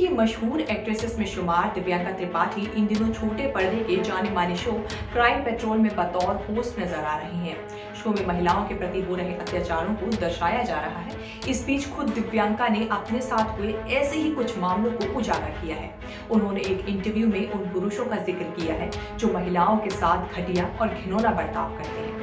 की मशहूर एक्ट्रेसेस में शुमार दिव्यांका त्रिपाठी इन दिनों छोटे पर्दे के जाने माने शो क्राइम पेट्रोल में बतौर होस्ट नजर आ रही हैं। शो में महिलाओं के प्रति हो रहे अत्याचारों को दर्शाया जा रहा है। इस बीच खुद दिव्यांका ने अपने साथ हुए ऐसे ही कुछ मामलों को उजागर किया है। उन्होंने एक इंटरव्यू में उन पुरुषों का जिक्र किया है जो महिलाओं के साथ घटिया और घिनौना बर्ताव करते हैं।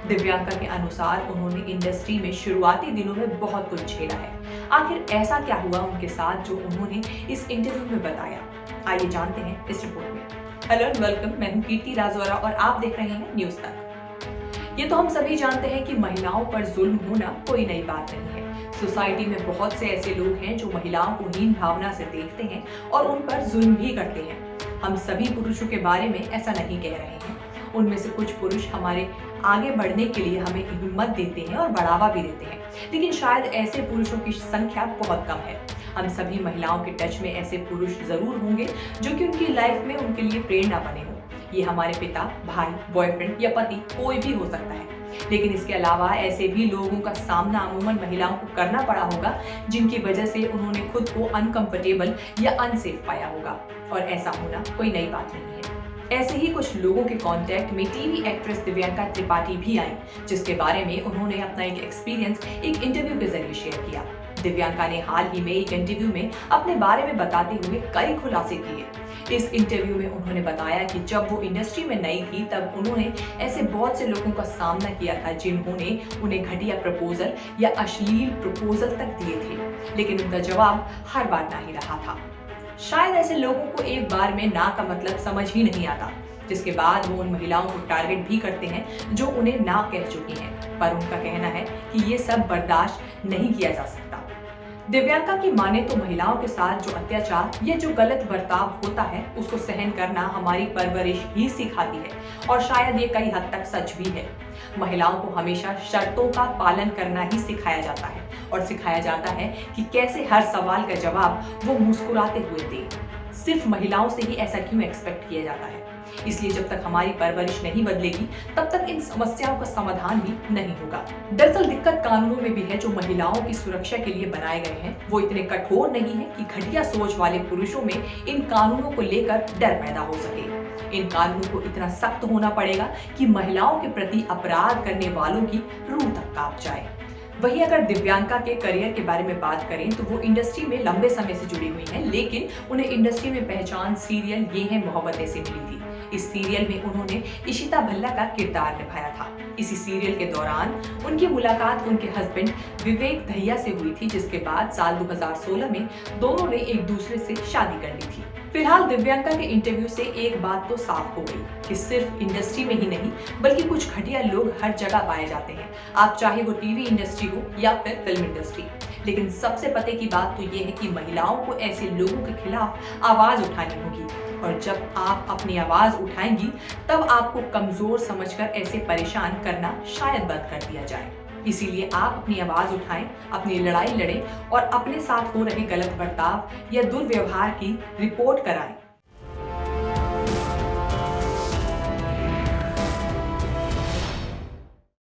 दिव्यांका के अनुसार उन्होंने इंडस्ट्री में शुरुआती दिनों में बहुत कुछ झेला है। आखिर ऐसा क्या हुआ उनके साथ जो उन्होंने इस इंटरव्यू में बताया, आइए जानते हैं इस रिपोर्ट में। हेलो एंड वेलकम, मैं हूं कीर्ति राजौरा और आप देख रहे हैं न्यूज तक। ये तो हम सभी जानते हैं कि महिलाओं पर जुल्म होना कोई नई बात नहीं है। सोसाइटी में बहुत से ऐसे लोग हैं जो महिलाओं को हीन भावना से देखते हैं और उन पर जुल्म भी करते हैं। हम सभी पुरुषों के बारे में ऐसा नहीं कह रहे हैं। उनमें से कुछ पुरुष हमारे आगे बढ़ने के लिए हमें हिम्मत देते हैं और बढ़ावा भी देते हैं, लेकिन शायद ऐसे पुरुषों की संख्या बहुत कम है। हम सभी महिलाओं के टच में ऐसे पुरुष जरूर होंगे जो कि उनकी लाइफ में उनके लिए प्रेरणा बने हो। ये हमारे पिता, भाई, बॉयफ्रेंड या पति कोई भी हो सकता है। लेकिन इसके अलावा ऐसे भी लोगों का सामना अमूमन महिलाओं को करना पड़ा होगा जिनकी वजह से उन्होंने खुद को अनकंफर्टेबल या अनसेफ पाया होगा, और ऐसा होना कोई नई बात नहीं है। ऐसे ही कुछ लोगों के कांटेक्ट में टीवी एक्ट्रेस दिव्यांका त्रिपाठी भी आई, जिसके बारे में उन्होंने अपना एक एक्सपीरियंस एक इंटरव्यू के जरिए शेयर किया। दिव्यांका ने हाल ही में एक इंटरव्यू में अपने बारे में बताते हुए कई खुलासे किए। इस इंटरव्यू में उन्होंने बताया कि जब वो इंडस्ट्री में नई थी तब उन्होंने ऐसे बहुत से लोगों का सामना किया था जिन्होंने उन्हें घटिया प्रपोजल या अश्लील प्रपोजल तक दिए थे, लेकिन उनका जवाब हर बार ना ही रहा था। शायद ऐसे लोगों को एक बार में ना का मतलब समझ ही नहीं आता, जिसके बाद वो उन महिलाओं को टारगेट भी करते हैं जो उन्हें ना कह चुकी हैं, पर उनका कहना है कि ये सब बर्दाश्त नहीं किया जा सकता। दिव्यांका की माने तो महिलाओं के साथ जो अत्याचार या जो गलत बर्ताव होता है उसको सहन करना हमारी परवरिश ही सिखाती है, और शायद ये कई हद तक सच भी है। महिलाओं को हमेशा शर्तों का पालन करना ही सिखाया जाता है, और सिखाया जाता है कि कैसे हर सवाल का जवाब वो मुस्कुराते हुए दे। सिर्फ महिलाओं से ही ऐसा क्यों एक्सपेक्ट किया जाता है? इसलिए जब तक हमारी परवरिश नहीं बदलेगी तब तक इन समस्याओं का समाधान भी नहीं होगा। दरअसल दिक्कत कानूनों में भी है जो महिलाओं की सुरक्षा के लिए बनाए गए हैं। वो इतने कठोर नहीं है कि घटिया सोच वाले पुरुषों में इन कानूनों को लेकर डर पैदा हो सके। इन कानूनों को इतना सख्त होना पड़ेगा कि महिलाओं के प्रति अपराध करने वालों की रूह तक कांप जाए। वहीं अगर दिव्यांका के करियर के बारे में बात करें तो वो इंडस्ट्री में लंबे समय से जुड़ी हुई हैं, लेकिन उन्हें इंडस्ट्री में पहचान सीरियल ये है मोहब्बतें से मिली थी। इस सीरियल में उन्होंने इशिता भल्ला का किरदार निभाया था। इसी सीरियल के दौरान उनकी मुलाकात उनके हस्बैंड विवेक दहिया से हुई थी, जिसके बाद साल 2016 में दोनों ने एक दूसरे से शादी कर ली थी। फिलहाल दिव्यांका के इंटरव्यू से एक बात तो साफ हो गई कि सिर्फ इंडस्ट्री में ही नहीं बल्कि कुछ घटिया लोग हर जगह पाए जाते हैं, आप चाहे वो टीवी इंडस्ट्री हो या फिर फिल्म इंडस्ट्री। लेकिन सबसे पते की बात तो ये है कि महिलाओं को ऐसे लोगों के खिलाफ आवाज उठानी होगी, और जब आप अपनी आवाज उठाएंगी तब आपको कमजोर समझकर ऐसे परेशान करना शायद बंद कर दिया जाए। इसीलिए आप अपनी आवाज उठाएं, अपनी लड़ाई लड़ें और अपने साथ हो रहे गलत बर्ताव या दुर्व्यवहार की रिपोर्ट कराएं।